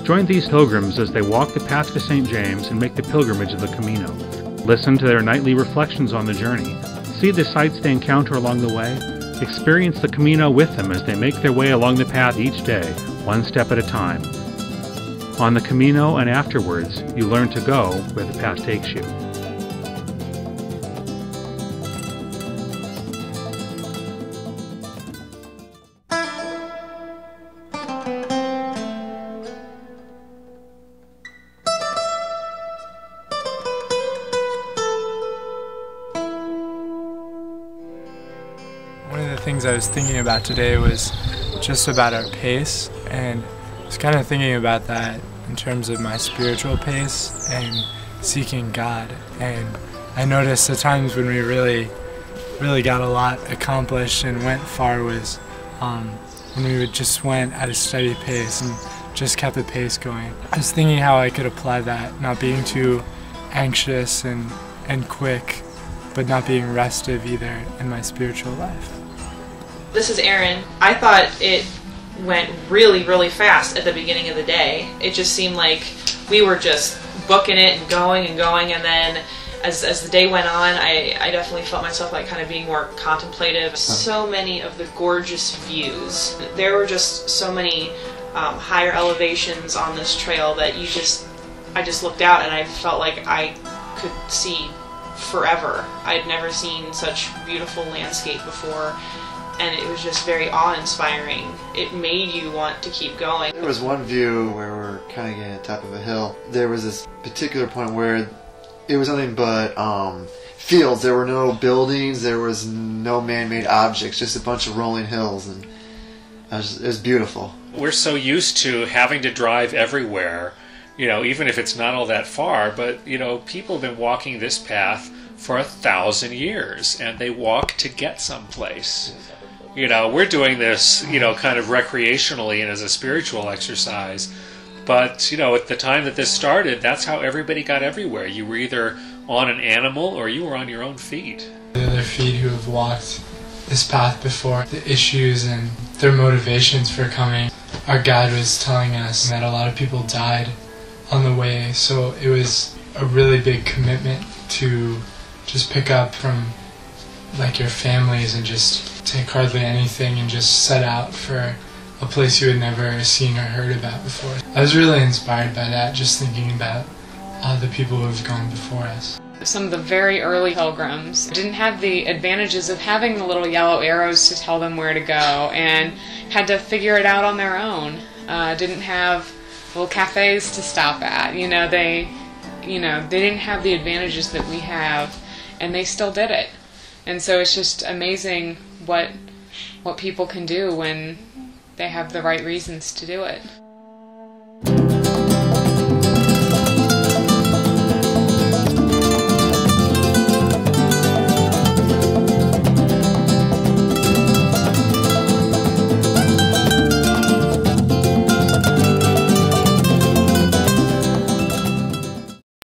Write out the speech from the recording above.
Join these pilgrims as they walk the path to St. James and make the pilgrimage of the Camino. Listen to their nightly reflections on the journey. See the sights they encounter along the way. Experience the Camino with them as they make their way along the path each day, one step at a time. On the Camino and afterwards, you learn to go where the path takes you. One of the things I was thinking about today was just about our pace, and I was kind of thinking about that in terms of my spiritual pace and seeking God. And I noticed the times when we really got a lot accomplished and went far was when we just went at a steady pace and just kept the pace going. I was thinking how I could apply that, not being too anxious and quick, but not being restive either in my spiritual life. This is Erin. I thought it went really fast at the beginning of the day. It just seemed like we were just booking it and going, and then as the day went on, I definitely felt myself like kind of being more contemplative. So many of the gorgeous views. There were just so many higher elevations on this trail that I just looked out and I felt like I could see forever. I'd never seen such beautiful landscape before, and it was just very awe-inspiring. It made you want to keep going. There was one view where we're kind of getting at the top of a hill. There was this particular point where it was nothing but fields. There were no buildings, there was no man-made objects, just a bunch of rolling hills, and it was beautiful. We're so used to having to drive everywhere, even if it's not all that far, but people have been walking this path for 1,000 years, and they walk to get someplace. We're doing this, kind of recreationally and as a spiritual exercise. But, at the time that this started, that's how everybody got everywhere. You were either on an animal or you were on your own feet. The other feet who have walked this path before, the issues and their motivations for coming. Our guide was telling us that a lot of people died on the way, so it was a really big commitment to just pick up from like your families and just take hardly anything and just set out for a place you had never seen or heard about before. I was really inspired by that, just thinking about the people who have gone before us. Some of the very early pilgrims didn't have the advantages of having the little yellow arrows to tell them where to go and had to figure it out on their own. Didn't have little cafes to stop at. They didn't have the advantages that we have, and they still did it. And so it's just amazing what people can do when they have the right reasons to do it.